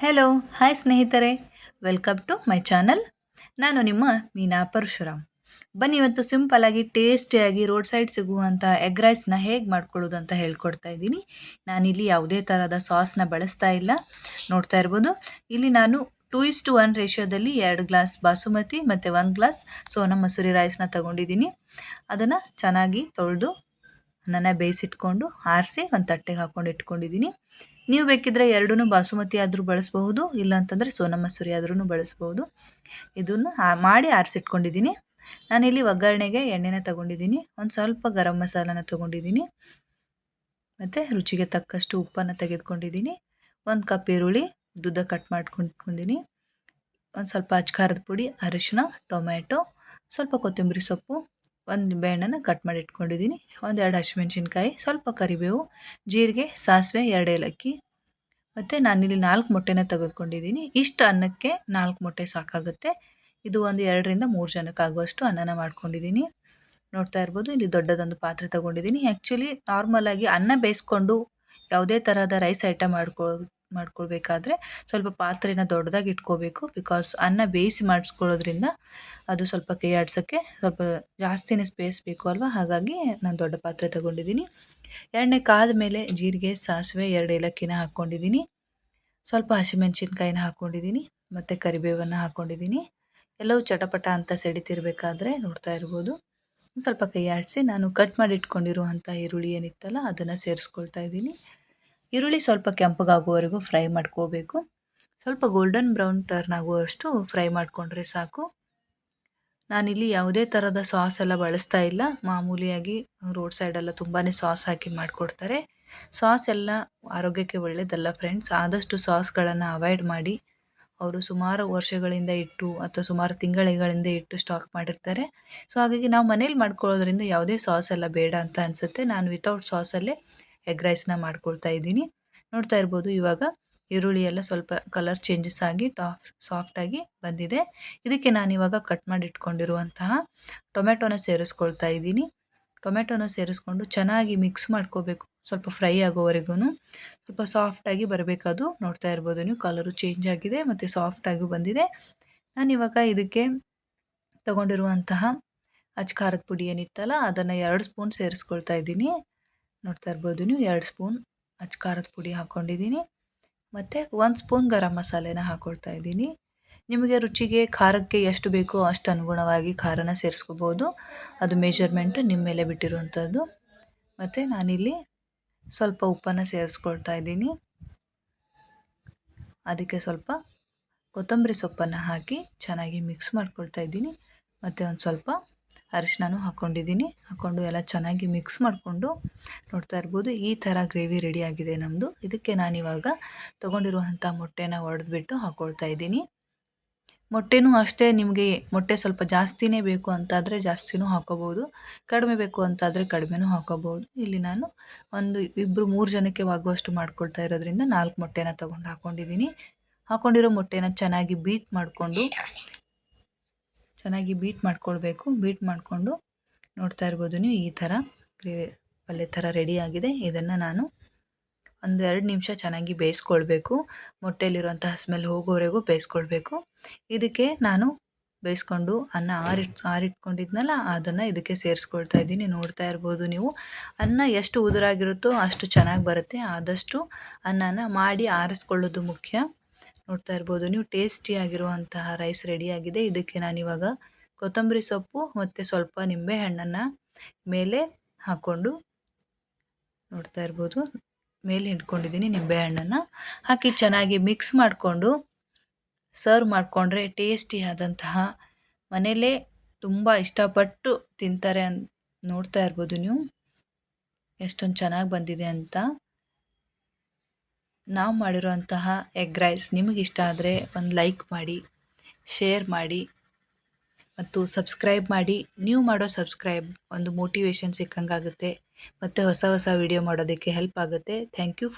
Hello hi ಸ್ನೇಹಿತರೆ, welcome to my channel. ನಾನು ನಿಮ್ಮ ಮೀನಾ ಪರಶುರಾಮ್. ಬನ್ನಿ, ಇವತ್ತು ಸಿಂಪಲ್ಲಾಗಿ ಟೇಸ್ಟಿಯಾಗಿ ರೋಡ್ ಸೈಡ್ ಸಿಗುವಂಥ ಎಗ್ ರೈಸ್ನ ಹೇಗೆ ಮಾಡ್ಕೊಳ್ಳೋದು ಅಂತ ಹೇಳ್ಕೊಡ್ತಾ ಇದ್ದೀನಿ. ನಾನಿಲ್ಲಿ ಯಾವುದೇ ಥರದ ಸಾಸ್ನ ಬಳಸ್ತಾ ಇಲ್ಲ. ನೋಡ್ತಾ ಇರ್ಬೋದು, ಇಲ್ಲಿ ನಾನು 2:1 ರೇಷಿಯೋದಲ್ಲಿ 2 ಗ್ಲಾಸ್ ಬಾಸುಮತಿ ಮತ್ತು 1 ಗ್ಲಾಸ್ ಸೋನಾ ಮಸೂರಿ ರೈಸ್ನ ತಗೊಂಡಿದ್ದೀನಿ. ಅದನ್ನು ಚೆನ್ನಾಗಿ ತೊಳೆದು ಅನ್ನನ ಬೇಯಿಸಿಟ್ಕೊಂಡು ಆರಿಸಿ ಒಂದು ತಟ್ಟೆಗೆ ಹಾಕ್ಕೊಂಡು ಇಟ್ಕೊಂಡಿದ್ದೀನಿ. ನೀವು ಬೇಕಿದ್ದರೆ ಎರಡೂ ಬಾಸುಮತಿ ಆದರೂ ಬಳಸ್ಬಹುದು, ಇಲ್ಲ ಅಂತಂದರೆ ಸೋನಾ ಮಸೂರಿ ಆದ್ರೂ ಬಳಸ್ಬೋದು. ಇದನ್ನು ಮಾಡಿ ಆರಿಸಿಟ್ಕೊಂಡಿದ್ದೀನಿ. ನಾನಿಲ್ಲಿ ಒಗ್ಗರಣೆಗೆ ಎಣ್ಣೆನ ತೊಗೊಂಡಿದ್ದೀನಿ, ಒಂದು ಸ್ವಲ್ಪ ಗರಂ ಮಸಾಲಾನ ತೊಗೊಂಡಿದ್ದೀನಿ, ಮತ್ತು ರುಚಿಗೆ ತಕ್ಕಷ್ಟು ಉಪ್ಪನ್ನು ತೆಗೆದುಕೊಂಡಿದ್ದೀನಿ. 1 ಕಪ್ ಈರುಳ್ಳಿ ಉದ್ದುದ್ದ ಕಟ್ ಮಾಡ್ಕೊಂಡಿದ್ದೀನಿ, ಒಂದು ಸ್ವಲ್ಪ ಅಚ್ಕಾರದ ಪುಡಿ, ಅರಿಶಿನ, ಟೊಮ್ಯಾಟೊ, ಸ್ವಲ್ಪ ಕೊತ್ತಂಬರಿ ಸೊಪ್ಪು, ಒಂದು ನಿಂಬೆಹಣ್ಣನ್ನು ಕಟ್ ಮಾಡಿ ಇಟ್ಕೊಂಡಿದ್ದೀನಿ, 1-2 ಹಸಿಮೆಣ್ಸಿನ್ಕಾಯಿ, ಸ್ವಲ್ಪ ಕರಿಬೇವು, ಜೀರಿಗೆ, ಸಾಸಿವೆ, 2 ಏಲಕ್ಕಿ, ಮತ್ತು ನಾನಿಲ್ಲಿ 4 ಮೊಟ್ಟೆನ ತೆಗೆದುಕೊಂಡಿದ್ದೀನಿ. ಇಷ್ಟು ಅನ್ನಕ್ಕೆ 4 ಮೊಟ್ಟೆ ಸಾಕಾಗುತ್ತೆ. ಇದು ಒಂದು 2-3 ಜನಕ್ಕಾಗುವಷ್ಟು ಅನ್ನನ ಮಾಡ್ಕೊಂಡಿದ್ದೀನಿ. ನೋಡ್ತಾ ಇರ್ಬೋದು, ಇಲ್ಲಿ ದೊಡ್ಡದೊಂದು ಪಾತ್ರೆ ತೊಗೊಂಡಿದ್ದೀನಿ. ಆ್ಯಕ್ಚುಲಿ ನಾರ್ಮಲಾಗಿ ಅನ್ನ ಬೇಯಿಸ್ಕೊಂಡು ಯಾವುದೇ ಥರದ ರೈಸ್ ಐಟಮ್ ಮಾಡ್ಕೊಳ್ಬೇಕಾದ್ರೆ ಸ್ವಲ್ಪ ಪಾತ್ರೆನ ದೊಡ್ಡದಾಗಿ ಇಟ್ಕೋಬೇಕು. ಬಿಕಾಸ್ ಅನ್ನ ಬೇಯಿಸಿ ಮಾಡಿಸ್ಕೊಳ್ಳೋದ್ರಿಂದ ಅದು ಸ್ವಲ್ಪ ಕೈ ಆಡ್ಸೋಕ್ಕೆ ಸ್ವಲ್ಪ ಜಾಸ್ತಿನೇ ಸ್ಪೇಸ್ ಬೇಕು ಅಲ್ವಾ, ಹಾಗಾಗಿ ನಾನು ದೊಡ್ಡ ಪಾತ್ರೆ ತೊಗೊಂಡಿದ್ದೀನಿ. ಎಣ್ಣೆ ಕಾದ ಮೇಲೆ ಜೀರಿಗೆ, ಸಾಸಿವೆ, 2 ಏಲಕ್ಕಿನ ಹಾಕ್ಕೊಂಡಿದ್ದೀನಿ, ಸ್ವಲ್ಪ ಹಸಿಮೆಣ್ಸಿನ್ಕಾಯಿನ ಹಾಕ್ಕೊಂಡಿದ್ದೀನಿ, ಮತ್ತು ಕರಿಬೇವನ್ನು ಹಾಕ್ಕೊಂಡಿದ್ದೀನಿ. ಎಲ್ಲವೂ ಚಟಪಟ ಅಂತ ಸಿಡಿತಿರ್ಬೇಕಾದ್ರೆ ನೋಡ್ತಾ ಇರ್ಬೋದು, ಸ್ವಲ್ಪ ಕೈ ಆಡಿಸಿ ನಾನು ಕಟ್ ಮಾಡಿ ಇಟ್ಕೊಂಡಿರುವಂಥ ಈರುಳ್ಳಿ ಏನಿತ್ತಲ್ಲ ಅದನ್ನು ಸೇರಿಸ್ಕೊಳ್ತಾ ಇದ್ದೀನಿ. ಈರುಳ್ಳಿ ಸ್ವಲ್ಪ ಕೆಂಪಗಾಗುವವರೆಗೂ ಫ್ರೈ ಮಾಡ್ಕೋಬೇಕು. ಸ್ವಲ್ಪ ಗೋಲ್ಡನ್ ಬ್ರೌನ್ ಟರ್ನ್ ಆಗುವಷ್ಟು ಫ್ರೈ ಮಾಡಿಕೊಂಡ್ರೆ ಸಾಕು. ನಾನಿಲ್ಲಿ ಯಾವುದೇ ಥರದ ಸಾಸ್ ಎಲ್ಲ ಬಳಸ್ತಾ ಇಲ್ಲ. ಮಾಮೂಲಿಯಾಗಿ ರೋಡ್ ಸೈಡೆಲ್ಲ ತುಂಬಾ ಸಾಸ್ ಹಾಕಿ ಮಾಡಿಕೊಡ್ತಾರೆ. ಸಾಸ್ ಎಲ್ಲ ಆರೋಗ್ಯಕ್ಕೆ ಒಳ್ಳೆಯದಲ್ಲ ಫ್ರೆಂಡ್ಸ್. ಆದಷ್ಟು ಸಾಸ್ಗಳನ್ನು ಅವಾಯ್ಡ್ ಮಾಡಿ. ಅವರು ಸುಮಾರು ವರ್ಷಗಳಿಂದ ಇಟ್ಟು ಅಥವಾ ಸುಮಾರು ತಿಂಗಳಿಂದ ಇಟ್ಟು ಸ್ಟಾಕ್ ಮಾಡಿರ್ತಾರೆ. ಸೊ ಹಾಗಾಗಿ ನಾವು ಮನೇಲಿ ಮಾಡ್ಕೊಳ್ಳೋದ್ರಿಂದ ಯಾವುದೇ ಸಾಸ್ ಎಲ್ಲ ಬೇಡ ಅಂತ ಅನಿಸುತ್ತೆ. ನಾನು ವಿತೌಟ್ ಸಾಸಲ್ಲೇ ಎಗ್ ರೈಸ್ನ ಮಾಡ್ಕೊಳ್ತಾ ಇದ್ದೀನಿ. ನೋಡ್ತಾ ಇರ್ಬೋದು, ಇವಾಗ ಈರುಳ್ಳಿ ಎಲ್ಲ ಸ್ವಲ್ಪ ಕಲರ್ ಚೇಂಜಸ್ ಆಗಿ ಸಾಫ್ಟಾಗಿ ಬಂದಿದೆ. ಇದಕ್ಕೆ ನಾನಿವಾಗ ಕಟ್ ಮಾಡಿ ಇಟ್ಕೊಂಡಿರುವಂತಹ ಟೊಮೆಟೊನ ಸೇರಿಸ್ಕೊಳ್ತಾ ಇದ್ದೀನಿ. ಟೊಮೆಟೊನ ಸೇರಿಸ್ಕೊಂಡು ಚೆನ್ನಾಗಿ ಮಿಕ್ಸ್ ಮಾಡ್ಕೋಬೇಕು, ಸ್ವಲ್ಪ ಫ್ರೈ ಆಗೋವರೆಗೂ. ಸ್ವಲ್ಪ ಸಾಫ್ಟಾಗಿ ಬರಬೇಕದು. ನೋಡ್ತಾ ಇರ್ಬೋದು ನೀವು, ಕಲರು ಚೇಂಜ್ ಆಗಿದೆ ಮತ್ತು ಸಾಫ್ಟಾಗಿ ಬಂದಿದೆ. ನಾನಿವಾಗ ಇದಕ್ಕೆ ತಗೊಂಡಿರುವಂತಹ ಅಚ್ಕಾರದ ಪುಡಿ ಏನಿತ್ತಲ್ಲ ಅದನ್ನು 2 ಸ್ಪೂನ್ ಸೇರಿಸ್ಕೊಳ್ತಾ ಇದ್ದೀನಿ. ನೋಡ್ತಾ ಇರ್ಬೋದು ನೀವು, 2 ಸ್ಪೂನ್ ಅಚ್ಕಾರದ ಪುಡಿ ಹಾಕ್ಕೊಂಡಿದ್ದೀನಿ, ಮತ್ತು 1 ಸ್ಪೂನ್ ಗರಂ ಮಸಾಲೆನ ಹಾಕ್ಕೊಳ್ತಾ ಇದ್ದೀನಿ. ನಿಮಗೆ ರುಚಿಗೆ ಖಾರಕ್ಕೆ ಎಷ್ಟು ಬೇಕೋ ಅಷ್ಟು ಅನುಗುಣವಾಗಿ ಖಾರನ ಸೇರಿಸ್ಕೋಬೋದು. ಅದು ಮೆಜರ್ಮೆಂಟ್ ನಿಮ್ಮ ಮೇಲೆ ಬಿಟ್ಟಿರುವಂಥದ್ದು. ಮತ್ತು ನಾನಿಲ್ಲಿ ಸ್ವಲ್ಪ ಉಪ್ಪನ್ನು ಸೇರಿಸ್ಕೊಳ್ತಾ ಇದ್ದೀನಿ. ಅದಕ್ಕೆ ಸ್ವಲ್ಪ ಕೊತ್ತಂಬರಿ ಸೊಪ್ಪನ್ನು ಹಾಕಿ ಚೆನ್ನಾಗಿ ಮಿಕ್ಸ್ ಮಾಡ್ಕೊಳ್ತಾ ಇದ್ದೀನಿ, ಮತ್ತು ಒಂದು ಸ್ವಲ್ಪ ಅರಿಶಿನನೂ ಹಾಕ್ಕೊಂಡಿದ್ದೀನಿ. ಹಾಕ್ಕೊಂಡು ಎಲ್ಲ ಚೆನ್ನಾಗಿ ಮಿಕ್ಸ್ ಮಾಡಿಕೊಂಡು ನೋಡ್ತಾ ಇರ್ಬೋದು, ಈ ಥರ ಗ್ರೇವಿ ರೆಡಿ ಆಗಿದೆ ನಮ್ಮದು. ಇದಕ್ಕೆ ನಾನಿವಾಗ ತೊಗೊಂಡಿರುವಂಥ ಮೊಟ್ಟೆನ ಒಡೆದ್ಬಿಟ್ಟು ಹಾಕ್ಕೊಳ್ತಾ ಇದ್ದೀನಿ. ಮೊಟ್ಟೆನೂ ಅಷ್ಟೇ, ನಿಮಗೆ ಮೊಟ್ಟೆ ಸ್ವಲ್ಪ ಜಾಸ್ತಿನೇ ಬೇಕು ಅಂತಾದರೆ ಜಾಸ್ತಿನೂ ಹಾಕೋಬೋದು, ಕಡಿಮೆ ಬೇಕು ಅಂತಾದರೆ ಕಡಿಮೆನೂ ಹಾಕೋಬೋದು. ಇಲ್ಲಿ ನಾನು 1-2-3 ಜನಕ್ಕೆ ಆಗುವಷ್ಟು ಮಾಡ್ಕೊಳ್ತಾ ಇರೋದ್ರಿಂದ 4 ಮೊಟ್ಟೆನ ತೊಗೊಂಡು ಹಾಕ್ಕೊಂಡಿದ್ದೀನಿ. ಹಾಕ್ಕೊಂಡಿರೋ ಮೊಟ್ಟೆನ ಚೆನ್ನಾಗಿ ಬೀಟ್ ಮಾಡ್ಕೊಳ್ಬೇಕು. ಬೀಟ್ ಮಾಡಿಕೊಂಡು ನೋಡ್ತಾ ಇರ್ಬೋದು ನೀವು, ಈ ಥರ ಗ್ರೇವಿ ಪಲ್ಯ ಥರ ರೆಡಿಯಾಗಿದೆ. ಇದನ್ನು ನಾನು 1-2 ನಿಮಿಷ ಚೆನ್ನಾಗಿ ಬೇಯಿಸ್ಕೊಳ್ಬೇಕು. ಮೊಟ್ಟೆಯಲ್ಲಿರುವಂತಹ ಸ್ಮೆಲ್ ಹೋಗೋವರೆಗೂ ಬೇಯಿಸ್ಕೊಳ್ಬೇಕು. ಇದಕ್ಕೆ ನಾನು ಬೇಯಿಸ್ಕೊಂಡು ಅನ್ನ ಆರಿಟ್ಕೊಂಡಿದ್ನಲ್ಲ ಅದನ್ನು ಇದಕ್ಕೆ ಸೇರಿಸ್ಕೊಳ್ತಾ ಇದ್ದೀನಿ. ನೋಡ್ತಾ ಇರ್ಬೋದು ನೀವು, ಅನ್ನ ಎಷ್ಟು ಉದುರಾಗಿರುತ್ತೋ ಅಷ್ಟು ಚೆನ್ನಾಗಿ ಬರುತ್ತೆ. ಆದಷ್ಟು ಅನ್ನನ ಮಾಡಿ ಆರಿಸ್ಕೊಳ್ಳೋದು ಮುಖ್ಯ. ನೋಡ್ತಾ ಇರ್ಬೋದು ನೀವು, ಟೇಸ್ಟಿಯಾಗಿರುವಂತಹ ರೈಸ್ ರೆಡಿಯಾಗಿದೆ. ಇದಕ್ಕೆ ನಾನಿವಾಗ ಕೊತ್ತಂಬರಿ ಸೊಪ್ಪು ಮತ್ತು ಸ್ವಲ್ಪ ನಿಂಬೆಹಣ್ಣನ್ನು ಮೇಲೆ ಹಾಕ್ಕೊಂಡು, ನೋಡ್ತಾ ಇರ್ಬೋದು ಮೇಲೆ ಇಟ್ಕೊಂಡಿದ್ದೀನಿ, ನಿಂಬೆಹಣ್ಣನ್ನು ಹಾಕಿ ಚೆನ್ನಾಗಿ ಮಿಕ್ಸ್ ಮಾಡಿಕೊಂಡು ಸರ್ವ್ ಮಾಡಿಕೊಂಡ್ರೆ ಟೇಸ್ಟಿಯಾದಂತಹ, ಮನೆಯಲ್ಲೇ ತುಂಬ ಇಷ್ಟಪಟ್ಟು ತಿಂತಾರೆ ನೋಡ್ತಾ ಇರ್ಬೋದು ನೀವು ಎಷ್ಟೊಂದು ಚೆನ್ನಾಗಿ ಬಂದಿದೆ ಅಂತ. ನಾವು ಮಾಡಿರೋಂತಹ ಎಗ್ ರೈಸ್ ನಿಮಗಿಷ್ಟ ಆದರೆ ಒಂದು ಲೈಕ್ ಮಾಡಿ, ಶೇರ್ ಮಾಡಿ ಮತ್ತು ಸಬ್ಸ್ಕ್ರೈಬ್ ಮಾಡಿ. ನೀವು ಮಾಡೋ ಸಬ್ಸ್ಕ್ರೈಬ್ ಒಂದು ಮೋಟಿವೇಶನ್ ಸಿಕ್ಕಂಗಾಗುತ್ತೆ, ಮತ್ತು ಹೊಸ ವಿಡಿಯೋ ಮಾಡೋದಕ್ಕೆ ಹೆಲ್ಪ್ ಆಗುತ್ತೆ. Thank you.